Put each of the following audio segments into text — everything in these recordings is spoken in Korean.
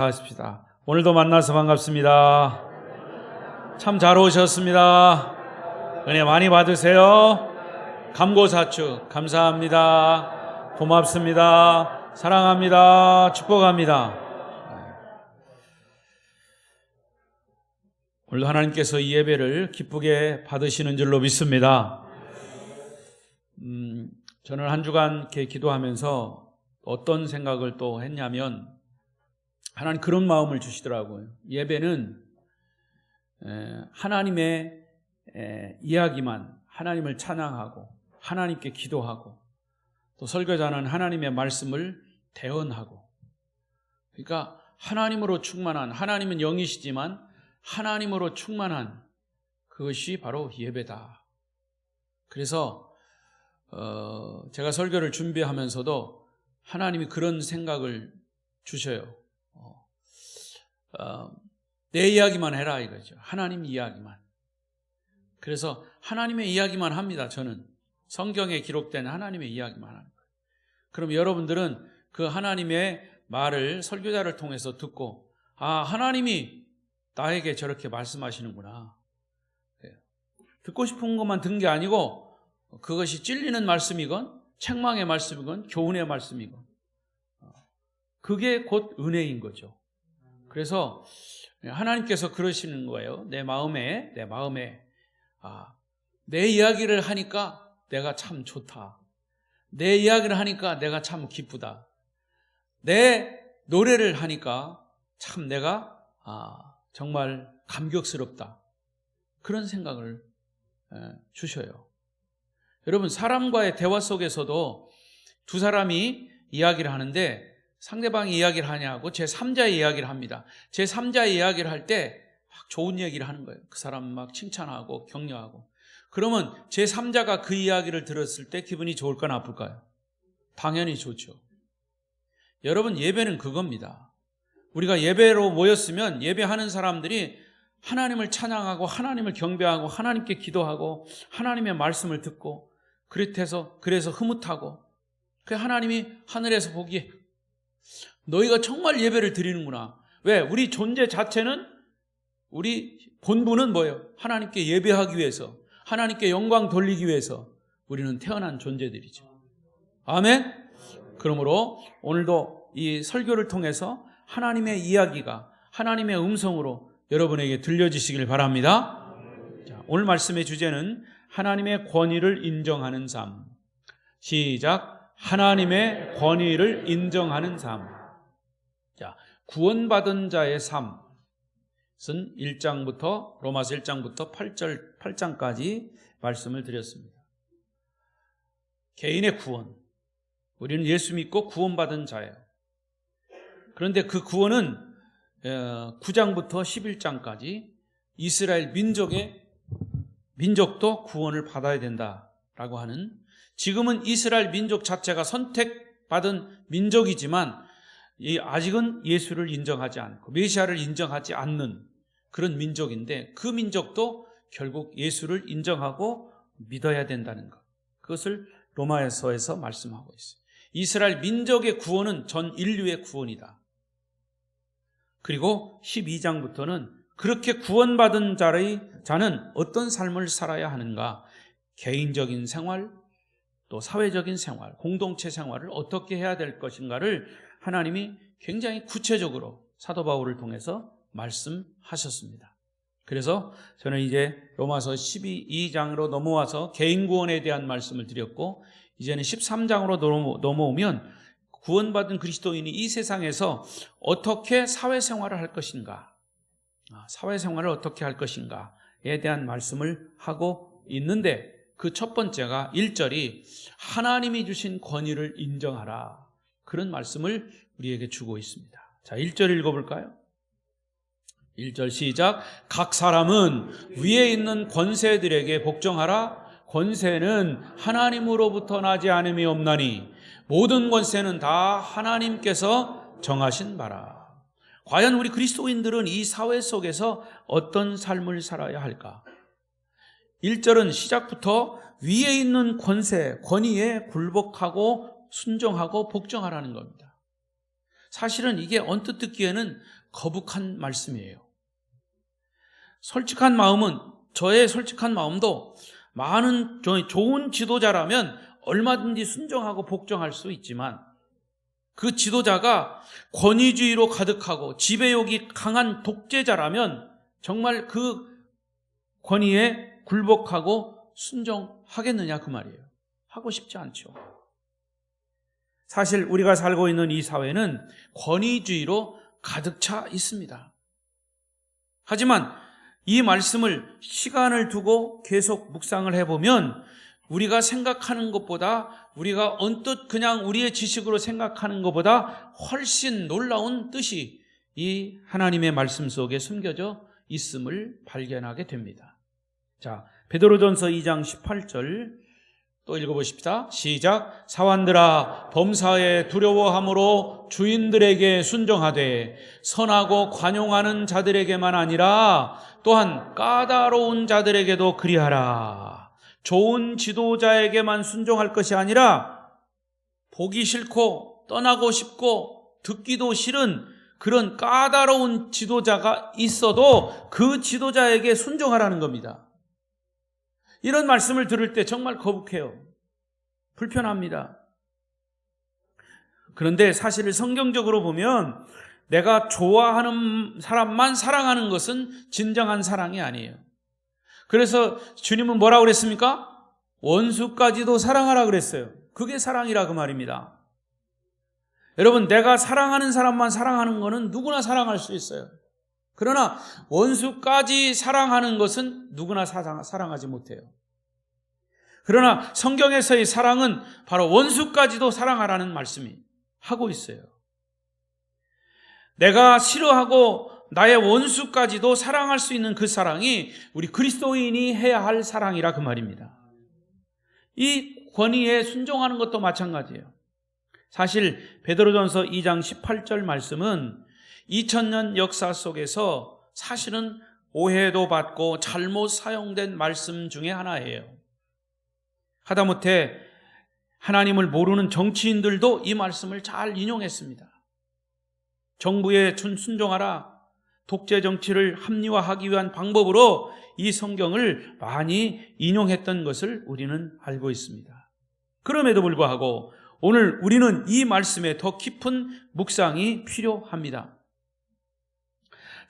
하십시다. 오늘도 만나서 반갑습니다. 참 잘 오셨습니다. 은혜 많이 받으세요. 감고사축 감사합니다. 고맙습니다. 사랑합니다. 축복합니다. 오늘도 하나님께서 이 예배를 기쁘게 받으시는 줄로 믿습니다. 저는 한 주간 이렇게 기도하면서 어떤 생각을 또 했냐면, 하나님 그런 마음을 주시더라고요. 예배는 하나님의 이야기만, 하나님을 찬양하고 하나님께 기도하고, 또 설교자는 하나님의 말씀을 대언하고, 그러니까 하나님으로 충만한, 하나님은 영이시지만 하나님으로 충만한 그것이 바로 예배다. 그래서 제가 설교를 준비하면서도 하나님이 그런 생각을 주셔요. 내 이야기만 해라 이거죠. 하나님 이야기만. 그래서 하나님의 이야기만 합니다. 저는 성경에 기록된 하나님의 이야기만 하는 거예요. 그럼 여러분들은 그 하나님의 말을 설교자를 통해서 듣고, 아, 하나님이 나에게 저렇게 말씀하시는구나. 듣고 싶은 것만 듣는 게 아니고, 그것이 찔리는 말씀이건 책망의 말씀이건 교훈의 말씀이건, 그게 곧 은혜인 거죠. 그래서 하나님께서 그러시는 거예요. 내 마음에 내 이야기를 하니까 내가 참 좋다. 내 이야기를 하니까 내가 참 기쁘다. 내 노래를 하니까 참 내가 정말 감격스럽다. 그런 생각을 주셔요. 여러분, 사람과의 대화 속에서도 두 사람이 이야기를 하는데 상대방이 이야기를 하냐고 제3자의 이야기를 합니다. 제3자의 이야기를 할 때 막 좋은 얘기를 하는 거예요. 그 사람 막 칭찬하고 격려하고. 그러면 제3자가 그 이야기를 들었을 때 기분이 좋을까 나쁠까요? 당연히 좋죠. 여러분, 예배는 그겁니다. 우리가 예배로 모였으면 예배하는 사람들이 하나님을 찬양하고 하나님을 경배하고 하나님께 기도하고 하나님의 말씀을 듣고, 그래서 흐뭇하고, 그 하나님이 하늘에서 보기에 너희가 정말 예배를 드리는구나. 왜? 우리 존재 자체는, 우리 본분은 뭐예요? 하나님께 예배하기 위해서, 하나님께 영광 돌리기 위해서 우리는 태어난 존재들이죠. 아멘? 그러므로 오늘도 이 설교를 통해서 하나님의 이야기가 하나님의 음성으로 여러분에게 들려지시길 바랍니다. 자, 오늘 말씀의 주제는 하나님의 권위를 인정하는 삶. 시작. 하나님의 권위를 인정하는 삶. 자, 구원받은 자의 삶은 1장부터 로마서 1장부터 8장까지 말씀을 드렸습니다. 개인의 구원. 우리는 예수 믿고 구원받은 자예요. 그런데 그 구원은 9장부터 11장까지 이스라엘 민족도 구원을 받아야 된다라고 하는, 지금은 이스라엘 민족 자체가 선택받은 민족이지만 아직은 예수를 인정하지 않고 메시아를 인정하지 않는 그런 민족인데, 그 민족도 결국 예수를 인정하고 믿어야 된다는 것, 그것을 로마서에서 말씀하고 있어요. 이스라엘 민족의 구원은 전 인류의 구원이다. 그리고 12장부터는 그렇게 구원받은 자는 어떤 삶을 살아야 하는가, 개인적인 생활, 또 사회적인 생활, 공동체 생활을 어떻게 해야 될 것인가를 하나님이 굉장히 구체적으로 사도 바울을 통해서 말씀하셨습니다. 그래서 저는 이제 로마서 12장으로 넘어와서 개인 구원에 대한 말씀을 드렸고, 이제는 13장으로 넘어오면 구원받은 그리스도인이 이 세상에서 어떻게 사회생활을 할 것인가, 사회생활을 어떻게 할 것인가에 대한 말씀을 하고 있는데, 그 첫 번째가 1절이 하나님이 주신 권위를 인정하라, 그런 말씀을 우리에게 주고 있습니다. 자, 1절 읽어볼까요? 1절 시작. 각 사람은 위에 있는 권세들에게 복종하라. 권세는 하나님으로부터 나지 않음이 없나니 모든 권세는 다 하나님께서 정하신 바라. 과연 우리 그리스도인들은 이 사회 속에서 어떤 삶을 살아야 할까? 1절은 시작부터 위에 있는 권세, 권위에 굴복하고 순종하고 복종하라는 겁니다. 사실은 이게 언뜻 듣기에는 거북한 말씀이에요. 솔직한 마음은, 저의 솔직한 마음도 많은 좋은 지도자라면 얼마든지 순종하고 복종할 수 있지만, 그 지도자가 권위주의로 가득하고 지배욕이 강한 독재자라면 정말 그 권위에 굴복하고 순종하겠느냐 그 말이에요. 하고 싶지 않죠. 사실 우리가 살고 있는 이 사회는 권위주의로 가득 차 있습니다. 하지만 이 말씀을 시간을 두고 계속 묵상을 해보면 우리가 생각하는 것보다, 우리가 언뜻 그냥 우리의 지식으로 생각하는 것보다 훨씬 놀라운 뜻이 이 하나님의 말씀 속에 숨겨져 있음을 발견하게 됩니다. 자, 베드로전서 2장 18절 또 읽어보십시다. 시작. 사환들아, 범사에 두려워함으로 주인들에게 순종하되 선하고 관용하는 자들에게만 아니라 또한 까다로운 자들에게도 그리하라. 좋은 지도자에게만 순종할 것이 아니라 보기 싫고 떠나고 싶고 듣기도 싫은 그런 까다로운 지도자가 있어도 그 지도자에게 순종하라는 겁니다. 이런 말씀을 들을 때 정말 거북해요. 불편합니다. 그런데 사실 성경적으로 보면 내가 좋아하는 사람만 사랑하는 것은 진정한 사랑이 아니에요. 그래서 주님은 뭐라고 그랬습니까? 원수까지도 사랑하라 그랬어요. 그게 사랑이라 그 말입니다. 여러분, 내가 사랑하는 사람만 사랑하는 것은 누구나 사랑할 수 있어요. 그러나 원수까지 사랑하는 것은 누구나 사랑하지 못해요. 그러나 성경에서의 사랑은 바로 원수까지도 사랑하라는 말씀이 하고 있어요. 내가 싫어하고 나의 원수까지도 사랑할 수 있는 그 사랑이 우리 그리스도인이 해야 할 사랑이라 그 말입니다. 이 권위에 순종하는 것도 마찬가지예요. 사실 베드로전서 2장 18절 말씀은 2000년 역사 속에서 사실은 오해도 받고 잘못 사용된 말씀 중에 하나예요. 하다못해 하나님을 모르는 정치인들도 이 말씀을 잘 인용했습니다. 정부에 순종하라, 독재 정치를 합리화하기 위한 방법으로 이 성경을 많이 인용했던 것을 우리는 알고 있습니다. 그럼에도 불구하고 오늘 우리는 이 말씀에 더 깊은 묵상이 필요합니다.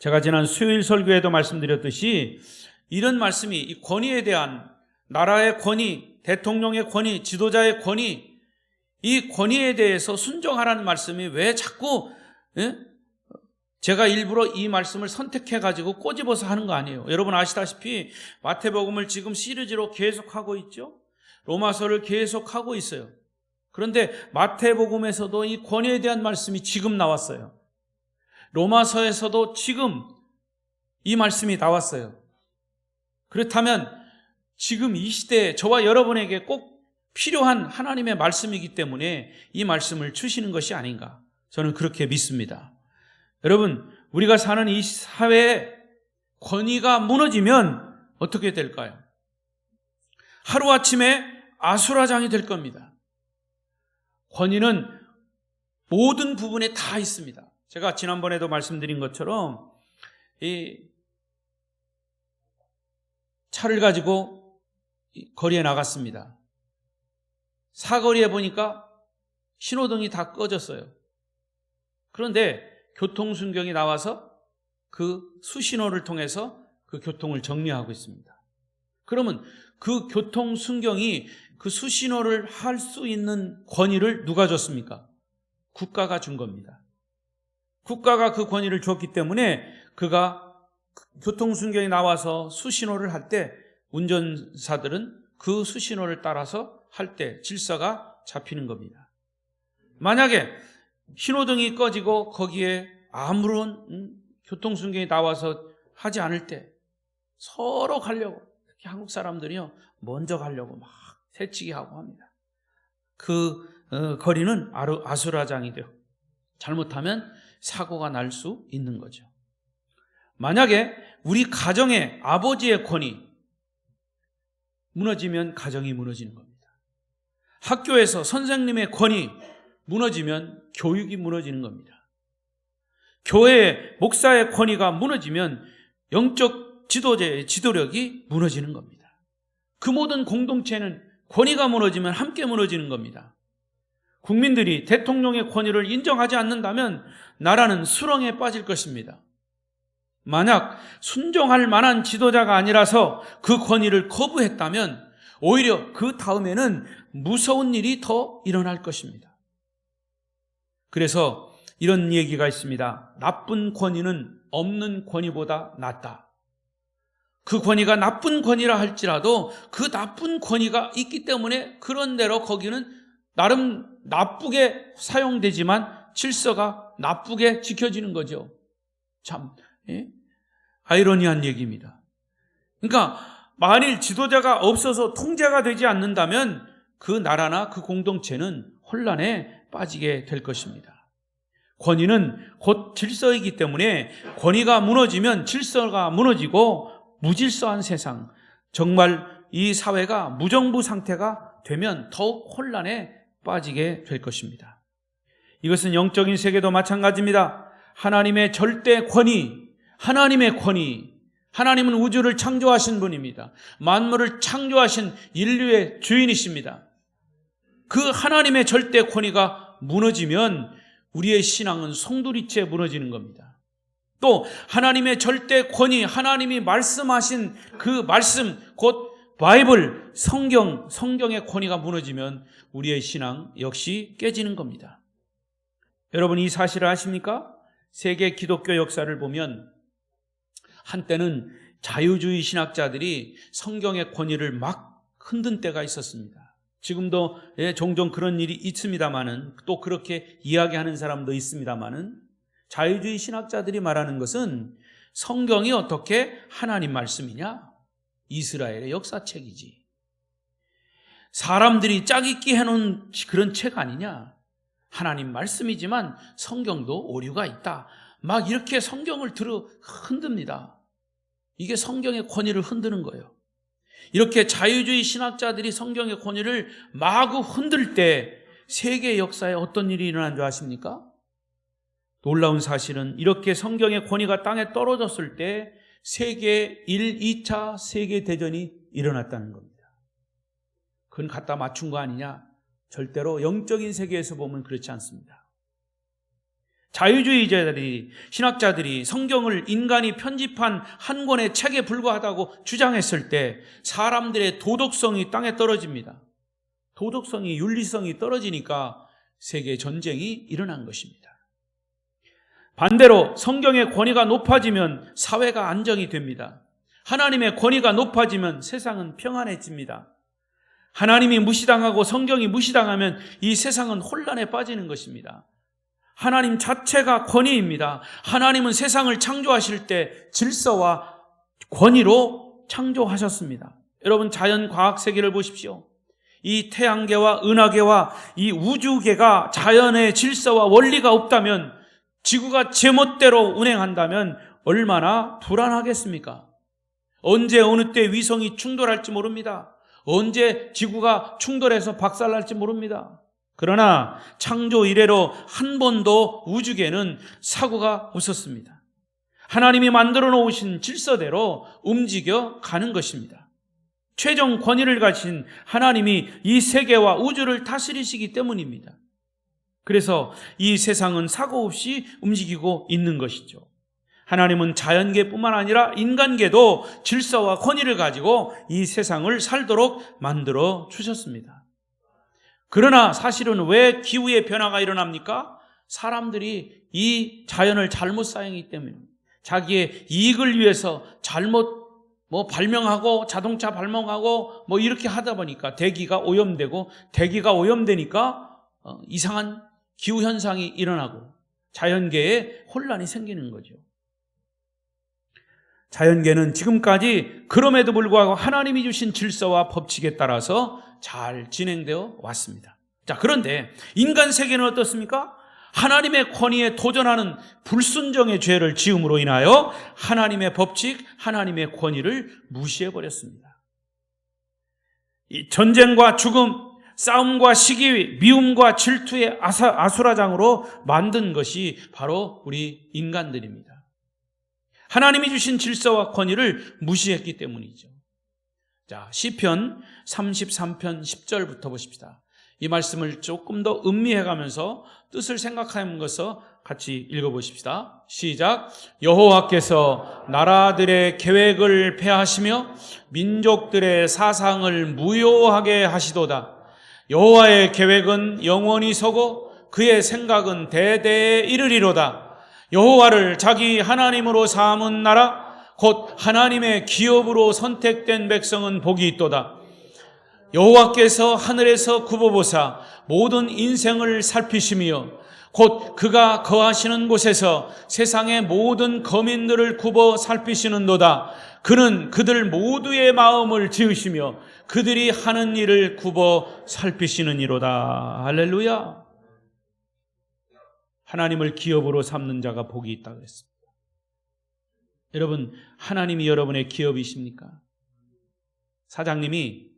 제가 지난 수요일 설교에도 말씀드렸듯이 이런 말씀이 이 권위에 대한, 나라의 권위, 대통령의 권위, 지도자의 권위, 이 권위에 대해서 순종하라는 말씀이 왜 자꾸 제가 일부러 이 말씀을 선택해가지고 꼬집어서 하는 거 아니에요. 여러분 아시다시피 마태복음을 지금 시리즈로 계속하고 있죠. 로마서를 계속하고 있어요. 그런데 마태복음에서도 이 권위에 대한 말씀이 지금 나왔어요. 로마서에서도 지금 이 말씀이 나왔어요. 그렇다면 지금 이 시대에 저와 여러분에게 꼭 필요한 하나님의 말씀이기 때문에 이 말씀을 주시는 것이 아닌가, 저는 그렇게 믿습니다. 여러분, 우리가 사는 이 사회에 권위가 무너지면 어떻게 될까요? 하루아침에 아수라장이 될 겁니다. 권위는 모든 부분에 다 있습니다. 제가 지난번에도 말씀드린 것처럼 이 차를 가지고 거리에 나갔습니다. 사거리에 보니까 신호등이 다 꺼졌어요. 그런데 교통순경이 나와서 그 수신호를 통해서 그 교통을 정리하고 있습니다. 그러면 그 교통순경이 그 수신호를 할 수 있는 권위를 누가 줬습니까? 국가가 준 겁니다. 국가가 그 권위를 줬기 때문에 그가 교통순경이 나와서 수신호를 할 때 운전사들은 그 수신호를 따라서 할 때 질서가 잡히는 겁니다. 만약에 신호등이 꺼지고 거기에 아무런 교통순경이 나와서 하지 않을 때 서로 가려고, 특히 한국 사람들이요, 먼저 가려고 막 새치기 하고 합니다. 그 거리는 아수라장이 되고 잘못하면 사고가 날 수 있는 거죠. 만약에 우리 가정의 아버지의 권위 무너지면 가정이 무너지는 겁니다. 학교에서 선생님의 권위 무너지면 교육이 무너지는 겁니다. 교회의 목사의 권위가 무너지면 영적 지도자의 지도력이 무너지는 겁니다. 그 모든 공동체는 권위가 무너지면 함께 무너지는 겁니다. 국민들이 대통령의 권위를 인정하지 않는다면 나라는 수렁에 빠질 것입니다. 만약 순종할 만한 지도자가 아니라서 그 권위를 거부했다면 오히려 그 다음에는 무서운 일이 더 일어날 것입니다. 그래서 이런 얘기가 있습니다. 나쁜 권위는 없는 권위보다 낫다. 그 권위가 나쁜 권위라 할지라도 그 나쁜 권위가 있기 때문에 그런 대로 거기는 나름 나쁘게 사용되지만 질서가 나쁘게 지켜지는 거죠. 참 아이러니한 얘기입니다. 그러니까 만일 지도자가 없어서 통제가 되지 않는다면 그 나라나 그 공동체는 혼란에 빠지게 될 것입니다. 권위는 곧 질서이기 때문에 권위가 무너지면 질서가 무너지고 무질서한 세상, 정말 이 사회가 무정부 상태가 되면 더욱 혼란에 빠지게 될 것입니다. 이것은 영적인 세계도 마찬가지입니다. 하나님의 절대 권위, 하나님은 우주를 창조하신 분입니다. 만물을 창조하신 인류의 주인이십니다. 그 하나님의 절대 권위가 무너지면 우리의 신앙은 송두리째 무너지는 겁니다. 또 하나님의 절대 권위, 하나님이 말씀하신 그 말씀, 곧 바이블, 성경의 권위가 무너지면 우리의 신앙 역시 깨지는 겁니다. 여러분, 이 사실을 아십니까? 세계 기독교 역사를 보면 한때는 자유주의 신학자들이 성경의 권위를 막 흔든 때가 있었습니다. 지금도 종종 그런 일이 있습니다마는, 또 그렇게 이야기하는 사람도 있습니다마는, 자유주의 신학자들이 말하는 것은 성경이 어떻게 하나님 말씀이냐? 이스라엘의 역사책이지. 사람들이 짜깁기 해놓은 그런 책 아니냐? 하나님 말씀이지만 성경도 오류가 있다. 막 이렇게 성경을 흔듭니다. 이게 성경의 권위를 흔드는 거예요. 이렇게 자유주의 신학자들이 성경의 권위를 마구 흔들 때 세계 역사에 어떤 일이 일어난 줄 아십니까? 놀라운 사실은 이렇게 성경의 권위가 땅에 떨어졌을 때 세계 1, 2차 세계대전이 일어났다는 겁니다. 그건 갖다 맞춘 거 아니냐? 절대로 영적인 세계에서 보면 그렇지 않습니다. 자유주의자들이, 신학자들이 성경을 인간이 편집한 한 권의 책에 불과하다고 주장했을 때 사람들의 도덕성이 땅에 떨어집니다. 도덕성이, 윤리성이 떨어지니까 세계 전쟁이 일어난 것입니다. 반대로 성경의 권위가 높아지면 사회가 안정이 됩니다. 하나님의 권위가 높아지면 세상은 평안해집니다. 하나님이 무시당하고 성경이 무시당하면 이 세상은 혼란에 빠지는 것입니다. 하나님 자체가 권위입니다. 하나님은 세상을 창조하실 때 질서와 권위로 창조하셨습니다. 여러분, 자연과학 세계를 보십시오. 이 태양계와 은하계와 이 우주계가 자연의 질서와 원리가 없다면, 지구가 제멋대로 운행한다면 얼마나 불안하겠습니까? 언제 어느 때 위성이 충돌할지 모릅니다. 언제 지구가 충돌해서 박살날지 모릅니다. 그러나 창조 이래로 한 번도 우주계는 사고가 없었습니다. 하나님이 만들어 놓으신 질서대로 움직여 가는 것입니다. 최종 권위를 가진 하나님이 이 세계와 우주를 다스리시기 때문입니다. 그래서 이 세상은 사고 없이 움직이고 있는 것이죠. 하나님은 자연계뿐만 아니라 인간계도 질서와 권위를 가지고 이 세상을 살도록 만들어 주셨습니다. 그러나 사실은 왜 기후의 변화가 일어납니까? 사람들이 이 자연을 잘못 사용하기 때문에, 자기의 이익을 위해서 잘못 발명하고 자동차 발명하고 이렇게 하다 보니까 대기가 오염되고, 대기가 오염되니까 이상한 기후현상이 일어나고 자연계에 혼란이 생기는 거죠. 자연계는 지금까지 그럼에도 불구하고 하나님이 주신 질서와 법칙에 따라서 잘 진행되어 왔습니다. 자, 그런데 인간 세계는 어떻습니까? 하나님의 권위에 도전하는 불순종의 죄를 지음으로 인하여 하나님의 법칙, 하나님의 권위를 무시해버렸습니다. 이 전쟁과 죽음, 싸움과 시기, 미움과 질투의 아수라장으로 만든 것이 바로 우리 인간들입니다. 하나님이 주신 질서와 권위를 무시했기 때문이죠. 자, 시편 33편 10절부터 보십시다. 이 말씀을 조금 더 음미해가면서 뜻을 생각하면서 같이 읽어보십시다. 시작. 여호와께서 나라들의 계획을 폐하시며 민족들의 사상을 무효하게 하시도다. 여호와의 계획은 영원히 서고 그의 생각은 대대에 이르리로다. 여호와를 자기 하나님으로 삼은 나라 곧 하나님의 기업으로 선택된 백성은 복이 있도다. 여호와께서 하늘에서 굽어보사 모든 인생을 살피시며 곧 그가 거하시는 곳에서 세상의 모든 거민들을 굽어 살피시는도다. 그는 그들 모두의 마음을 지으시며 그들이 하는 일을 굽어 살피시는 이로다. 할렐루야. 하나님을 기업으로 삼는 자가 복이 있다고 그랬습니다. 여러분, 하나님이 여러분의 기업이십니까? 사장님이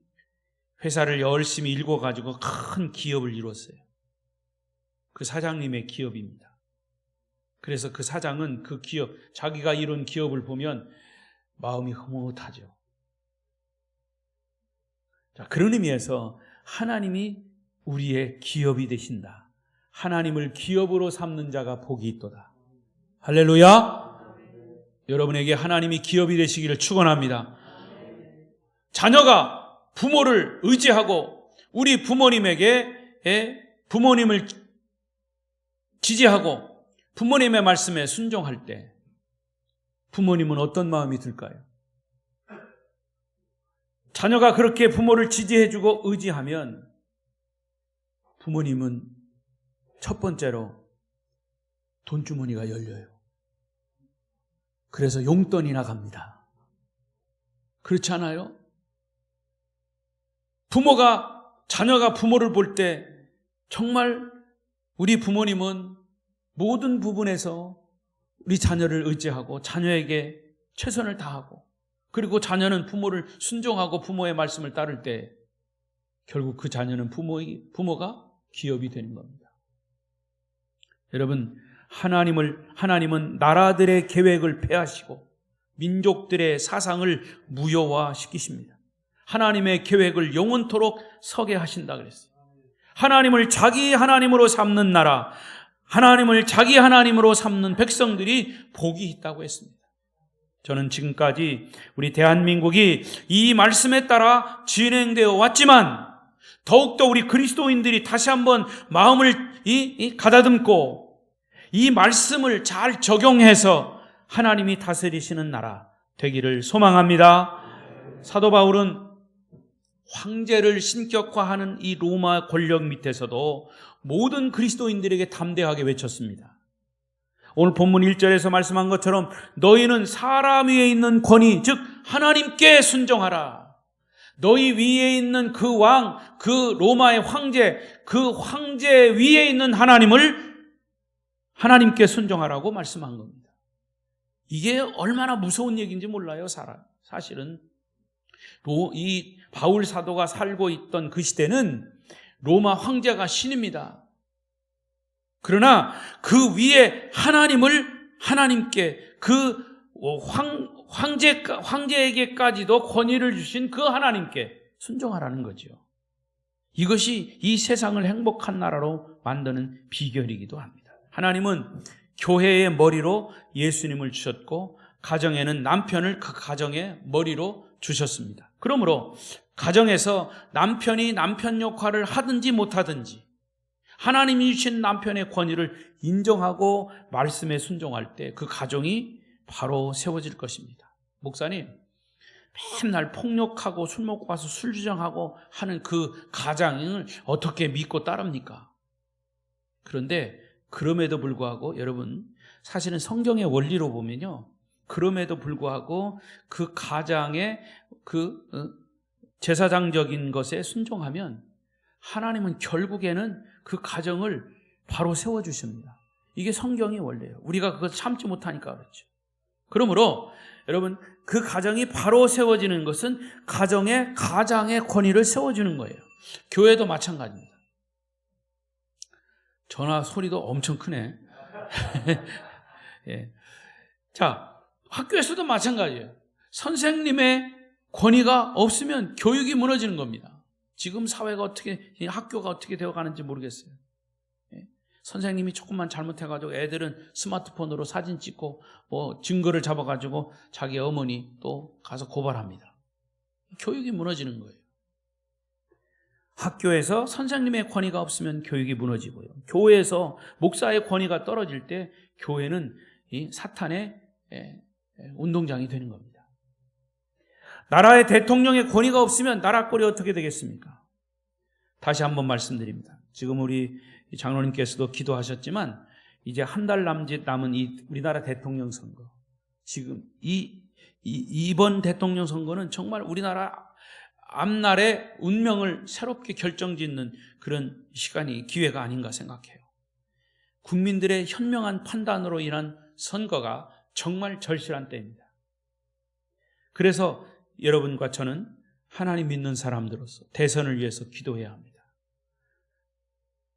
회사를 열심히 읽어가지고 큰 기업을 이뤘어요. 그 사장님의 기업입니다. 그래서 그 사장은 그 기업, 자기가 이룬 기업을 보면 마음이 흐뭇하죠. 자, 그런 의미에서 하나님이 우리의 기업이 되신다. 하나님을 기업으로 삼는 자가 복이 있도다. 할렐루야. 여러분에게 하나님이 기업이 되시기를 축원합니다. 자녀가 부모를 의지하고 우리 부모님에게 부모님을 지지하고 부모님의 말씀에 순종할 때 부모님은 어떤 마음이 들까요? 자녀가 그렇게 부모를 지지해주고 의지하면 부모님은 첫 번째로 돈주머니가 열려요. 그래서 용돈이 나갑니다. 그렇지 않아요? 자녀가 부모를 볼 때 정말 우리 부모님은 모든 부분에서 우리 자녀를 의지하고 자녀에게 최선을 다하고 그리고 자녀는 부모를 순종하고 부모의 말씀을 따를 때 결국 그 자녀는 부모가 기업이 되는 겁니다. 여러분, 하나님은 나라들의 계획을 폐하시고 민족들의 사상을 무효화시키십니다. 하나님의 계획을 영원토록 서게 하신다 그랬어요. 하나님을 자기 하나님으로 삼는 나라, 하나님을 자기 하나님으로 삼는 백성들이 복이 있다고 했습니다. 저는 지금까지 우리 대한민국이 이 말씀에 따라 진행되어 왔지만 더욱더 우리 그리스도인들이 다시 한번 마음을 가다듬고 이 말씀을 잘 적용해서 하나님이 다스리시는 나라 되기를 소망합니다. 사도 바울은 황제를 신격화하는 이 로마 권력 밑에서도 모든 그리스도인들에게 담대하게 외쳤습니다. 오늘 본문 1절에서 말씀한 것처럼 너희는 사람 위에 있는 권위, 즉 하나님께 순종하라. 너희 위에 있는 그 왕, 그 로마의 황제, 그 황제 위에 있는 하나님께 순종하라고 말씀한 겁니다. 이게 얼마나 무서운 얘기인지 몰라요, 사실은. 이 바울 사도가 살고 있던 그 시대는 로마 황제가 신입니다. 그러나 그 위에 하나님께 그 황제에게까지도 권위를 주신 그 하나님께 순종하라는 거죠. 이것이 이 세상을 행복한 나라로 만드는 비결이기도 합니다. 하나님은 교회의 머리로 예수님을 주셨고 가정에는 남편을 그 가정의 머리로 주셨습니다. 그러므로 가정에서 남편이 남편 역할을 하든지 못하든지 하나님이 주신 남편의 권위를 인정하고 말씀에 순종할 때 그 가정이 바로 세워질 것입니다. 목사님, 맨날 폭력하고 술 먹고 와서 술 주정하고 하는 그 가장을 어떻게 믿고 따릅니까? 그런데 그럼에도 불구하고 여러분, 사실은 성경의 원리로 보면요, 그럼에도 불구하고 그 가장의 그 제사장적인 것에 순종하면 하나님은 결국에는 그 가정을 바로 세워주십니다. 이게 성경의 원리예요. 우리가 그걸 참지 못하니까 그렇죠. 그러므로 여러분, 그 가정이 바로 세워지는 것은 가장의 권위를 세워주는 거예요. 교회도 마찬가지입니다. 전화 소리도 엄청 크네. 예. 자, 학교에서도 마찬가지예요. 선생님의 권위가 없으면 교육이 무너지는 겁니다. 지금 사회가 학교가 어떻게 되어가는지 모르겠어요. 예. 선생님이 조금만 잘못해가지고 애들은 스마트폰으로 사진 찍고 증거를 잡아가지고 자기 어머니 또 가서 고발합니다. 교육이 무너지는 거예요. 학교에서 선생님의 권위가 없으면 교육이 무너지고요. 교회에서 목사의 권위가 떨어질 때 교회는 이 사탄의 운동장이 되는 겁니다. 나라의 대통령의 권위가 없으면 나라 꼴이 어떻게 되겠습니까? 다시 한번 말씀드립니다. 지금 우리 장로님께서도 기도하셨지만 이제 한 달 남은 이 우리나라 대통령 선거, 지금 이번 대통령 선거는 정말 우리나라 앞날의 운명을 새롭게 결정짓는 그런 시간이, 기회가 아닌가 생각해요. 국민들의 현명한 판단으로 인한 선거가 정말 절실한 때입니다. 그래서 여러분과 저는 하나님 믿는 사람들로서 대선을 위해서 기도해야 합니다.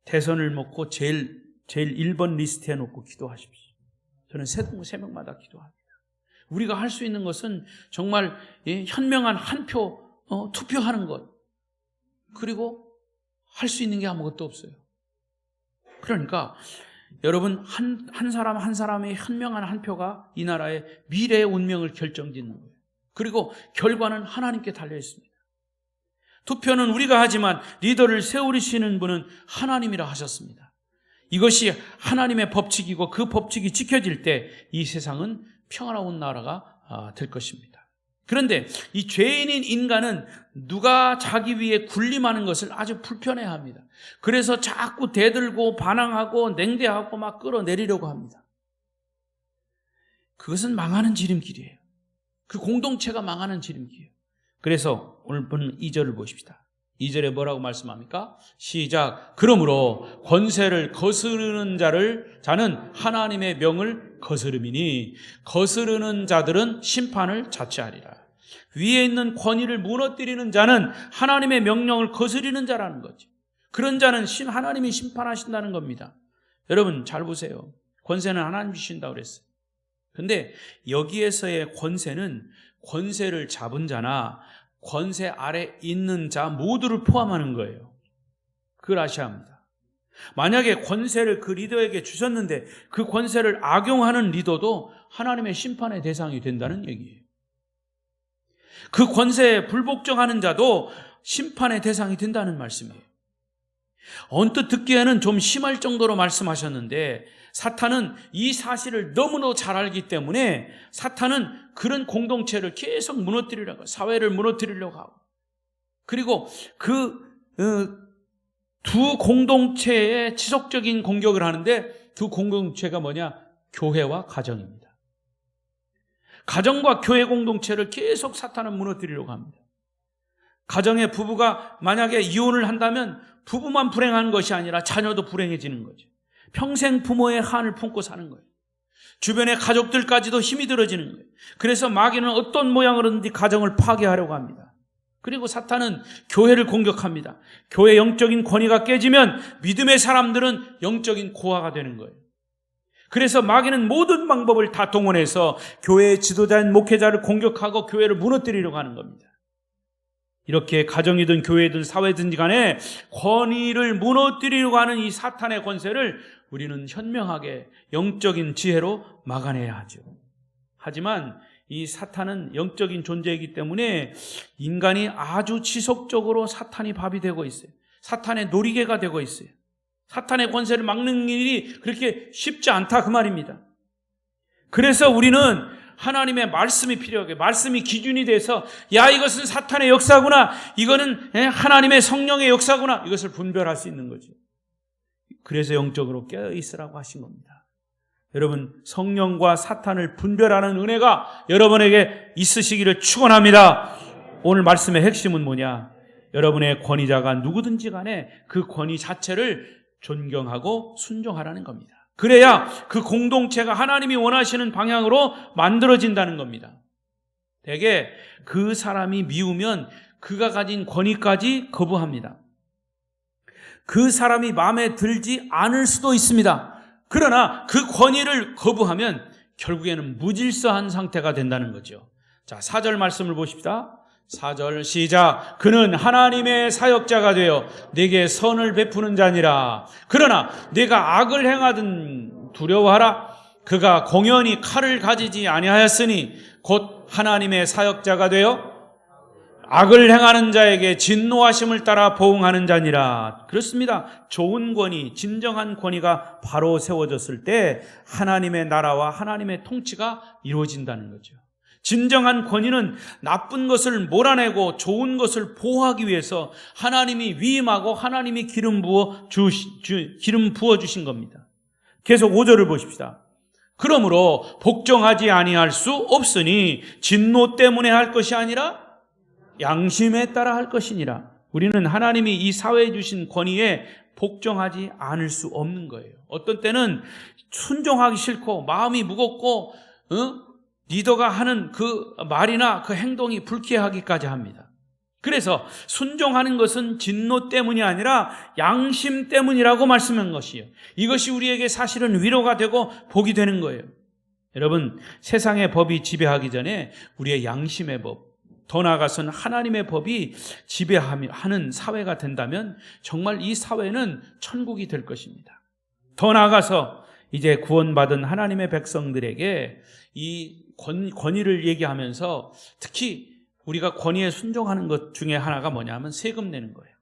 대선을 놓고 제일 1번 리스트에 놓고 기도하십시오. 저는 새벽마다 기도합니다. 우리가 할 수 있는 것은 정말 현명한 한 표 투표하는 것, 그리고 할 수 있는 게 아무것도 없어요. 그러니까 여러분, 한 사람 한 사람의 현명한 한 표가 이 나라의 미래의 운명을 결정짓는 거예요. 그리고 결과는 하나님께 달려 있습니다. 투표는 우리가 하지만 리더를 세우시는 분은 하나님이라 하셨습니다. 이것이 하나님의 법칙이고 그 법칙이 지켜질 때 이 세상은 평화로운 나라가 될 것입니다. 그런데 이 죄인인 인간은 누가 자기 위에 군림하는 것을 아주 불편해합니다. 그래서 자꾸 대들고 반항하고 냉대하고 막 끌어내리려고 합니다. 그것은 망하는 지름길이에요. 그 공동체가 망하는 지름길이에요. 그래서 오늘 보는 2절을 보십시다. 2절에 뭐라고 말씀합니까? 시작. 그러므로 권세를 거스르는 자는 하나님의 명을 거스름이니 거스르는 자들은 심판을 자취하리라. 위에 있는 권위를 무너뜨리는 자는 하나님의 명령을 거스르는 자라는 거죠. 그런 자는 하나님이 심판하신다는 겁니다. 여러분 잘 보세요. 권세는 하나님이 주신다고 그랬어요. 그런데 여기에서의 권세는 권세를 잡은 자나 권세 아래 있는 자 모두를 포함하는 거예요. 그걸 아셔야 합니다. 만약에 권세를 그 리더에게 주셨는데 그 권세를 악용하는 리더도 하나님의 심판의 대상이 된다는 얘기예요. 그 권세에 불복종하는 자도 심판의 대상이 된다는 말씀이에요. 언뜻 듣기에는 좀 심할 정도로 말씀하셨는데 사탄은 이 사실을 너무도 잘 알기 때문에 사탄은 그런 공동체를 계속 무너뜨리려고 하고 사회를 무너뜨리려고 하고 그리고 두 공동체에 지속적인 공격을 하는데 그 공동체가 뭐냐? 교회와 가정입니다. 가정과 교회 공동체를 계속 사탄은 무너뜨리려고 합니다. 가정의 부부가 만약에 이혼을 한다면 부부만 불행한 것이 아니라 자녀도 불행해지는 거죠. 평생 부모의 한을 품고 사는 거예요. 주변의 가족들까지도 힘이 들어지는 거예요. 그래서 마귀는 어떤 모양으로든지 가정을 파괴하려고 합니다. 그리고 사탄은 교회를 공격합니다. 교회 영적인 권위가 깨지면 믿음의 사람들은 영적인 고아가 되는 거예요. 그래서 마귀는 모든 방법을 다 동원해서 교회의 지도자인 목회자를 공격하고 교회를 무너뜨리려고 하는 겁니다. 이렇게 가정이든 교회든 사회든 간에 권위를 무너뜨리려고 하는 이 사탄의 권세를 우리는 현명하게 영적인 지혜로 막아내야 하죠. 하지만 이 사탄은 영적인 존재이기 때문에 인간이 아주 지속적으로 사탄이 밥이 되고 있어요. 사탄의 놀이개가 되고 있어요. 사탄의 권세를 막는 일이 그렇게 쉽지 않다 그 말입니다. 그래서 우리는 하나님의 말씀이 필요하게, 말씀이 기준이 돼서 야 이것은 사탄의 역사구나, 이거는 하나님의 성령의 역사구나, 이것을 분별할 수 있는 거죠. 그래서 영적으로 깨어있으라고 하신 겁니다. 여러분, 성령과 사탄을 분별하는 은혜가 여러분에게 있으시기를 축원합니다. 오늘 말씀의 핵심은 뭐냐? 여러분의 권위자가 누구든지 간에 그 권위 자체를 존경하고 순종하라는 겁니다. 그래야 그 공동체가 하나님이 원하시는 방향으로 만들어진다는 겁니다. 대개 그 사람이 미우면 그가 가진 권위까지 거부합니다. 그 사람이 마음에 들지 않을 수도 있습니다. 그러나 그 권위를 거부하면 결국에는 무질서한 상태가 된다는 거죠. 자, 4절 말씀을 보십시다. 4절 시작. 그는 하나님의 사역자가 되어 내게 선을 베푸는 자니라. 그러나 내가 악을 행하든 두려워하라. 그가 공연히 칼을 가지지 아니하였으니 곧 하나님의 사역자가 되어 악을 행하는 자에게 진노하심을 따라 보응하는 자니라. 그렇습니다. 좋은 권위, 진정한 권위가 바로 세워졌을 때 하나님의 나라와 하나님의 통치가 이루어진다는 거죠. 진정한 권위는 나쁜 것을 몰아내고 좋은 것을 보호하기 위해서 하나님이 위임하고 하나님이 기름 부어 주신 겁니다. 계속 5절을 보십시다. 그러므로 복종하지 아니할 수 없으니 진노 때문에 할 것이 아니라 양심에 따라 할 것이니라. 우리는 하나님이 이 사회에 주신 권위에 복종하지 않을 수 없는 거예요. 어떤 때는 순종하기 싫고 마음이 무겁고 리더가 하는 그 말이나 그 행동이 불쾌하기까지 합니다. 그래서 순종하는 것은 진노 때문이 아니라 양심 때문이라고 말씀한 것이에요. 이것이 우리에게 사실은 위로가 되고 복이 되는 거예요. 여러분, 세상의 법이 지배하기 전에 우리의 양심의 법, 더 나아가서는 하나님의 법이 지배하는 사회가 된다면 정말 이 사회는 천국이 될 것입니다. 더 나아가서 이제 구원받은 하나님의 백성들에게 이 권위를 얘기하면서 특히 우리가 권위에 순종하는 것 중에 하나가 뭐냐면 세금 내는 거예요.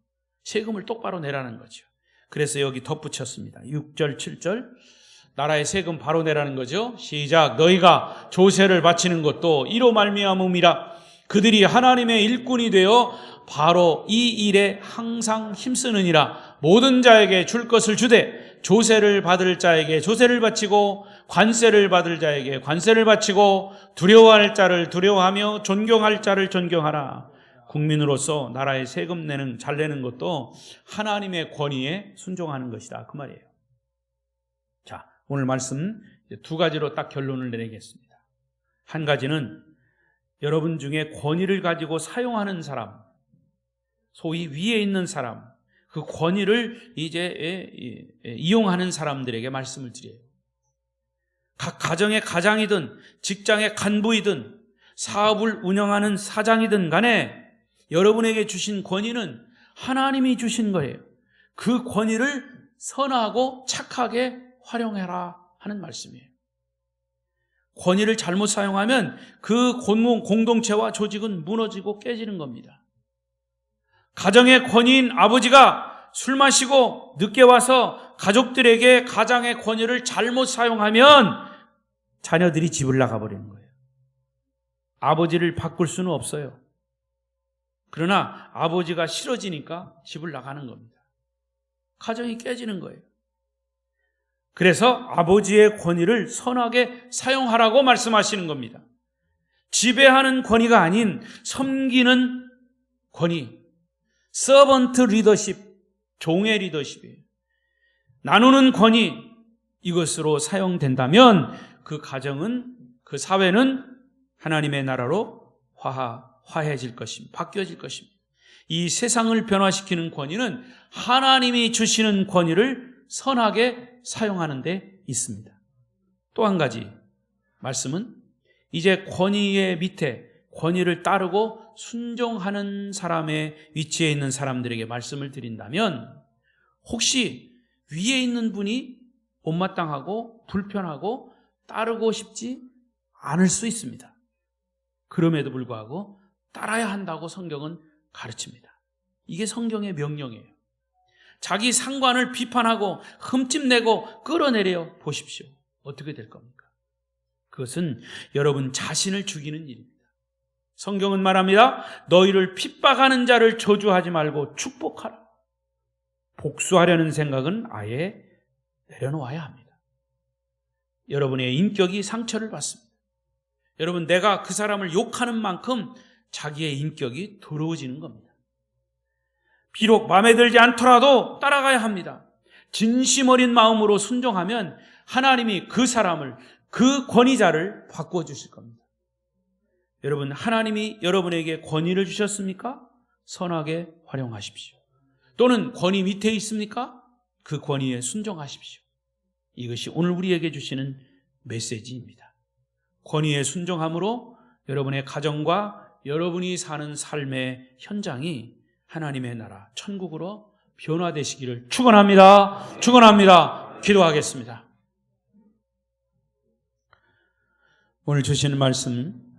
세금을 똑바로 내라는 거죠. 그래서 여기 덧붙였습니다. 6절, 7절. 나라의 세금 바로 내라는 거죠. 시작. 너희가 조세를 바치는 것도 이로 말미암음이라. 그들이 하나님의 일꾼이 되어 바로 이 일에 항상 힘쓰느니라. 모든 자에게 줄 것을 주되 조세를 받을 자에게 조세를 바치고 관세를 받을 자에게 관세를 바치고 두려워할 자를 두려워하며 존경할 자를 존경하라. 국민으로서 나라의 세금 잘 내는 것도 하나님의 권위에 순종하는 것이다. 그 말이에요. 자, 오늘 말씀 두 가지로 딱 결론을 내리겠습니다. 한 가지는 여러분 중에 권위를 가지고 사용하는 사람, 소위 위에 있는 사람, 그 권위를 이제 이용하는 사람들에게 말씀을 드려요. 각 가정의 가장이든 직장의 간부이든 사업을 운영하는 사장이든 간에 여러분에게 주신 권위는 하나님이 주신 거예요. 그 권위를 선하고 착하게 활용해라 하는 말씀이에요. 권위를 잘못 사용하면 그 공동체와 조직은 무너지고 깨지는 겁니다. 가정의 권위인 아버지가 술 마시고 늦게 와서 가족들에게 가장의 권위를 잘못 사용하면 자녀들이 집을 나가버리는 거예요. 아버지를 바꿀 수는 없어요. 그러나 아버지가 싫어지니까 집을 나가는 겁니다. 가정이 깨지는 거예요. 그래서 아버지의 권위를 선하게 사용하라고 말씀하시는 겁니다. 지배하는 권위가 아닌 섬기는 권위, 서번트 리더십, 종의 리더십이에요. 나누는 권위, 이것으로 사용된다면 그 가정은, 그 사회는 하나님의 나라로 화해질 것입니다. 바뀌어질 것입니다. 이 세상을 변화시키는 권위는 하나님이 주시는 권위를 선하게 사용하는 데 있습니다. 또 한 가지 말씀은 이제 권위의 밑에 권위를 따르고 순종하는 사람의 위치에 있는 사람들에게 말씀을 드린다면 혹시 위에 있는 분이 못마땅하고 불편하고 따르고 싶지 않을 수 있습니다. 그럼에도 불구하고 따라야 한다고 성경은 가르칩니다. 이게 성경의 명령이에요. 자기 상관을 비판하고 흠집내고 끌어내려 보십시오. 어떻게 될 겁니까? 그것은 여러분 자신을 죽이는 일입니다. 성경은 말합니다. 너희를 핍박하는 자를 저주하지 말고 축복하라. 복수하려는 생각은 아예 내려놓아야 합니다. 여러분의 인격이 상처를 받습니다. 여러분, 내가 그 사람을 욕하는 만큼 자기의 인격이 더러워지는 겁니다. 비록 마음에 들지 않더라도 따라가야 합니다. 진심 어린 마음으로 순종하면 하나님이 그 사람을, 그 권위자를 바꾸어 주실 겁니다. 여러분, 하나님이 여러분에게 권위를 주셨습니까? 선하게 활용하십시오. 또는 권위 밑에 있습니까? 그 권위에 순종하십시오. 이것이 오늘 우리에게 주시는 메시지입니다. 권위에 순종함으로 여러분의 가정과 여러분이 사는 삶의 현장이 하나님의 나라, 천국으로 변화되시기를 축원합니다. 축원합니다. 기도하겠습니다. 오늘 주시는 말씀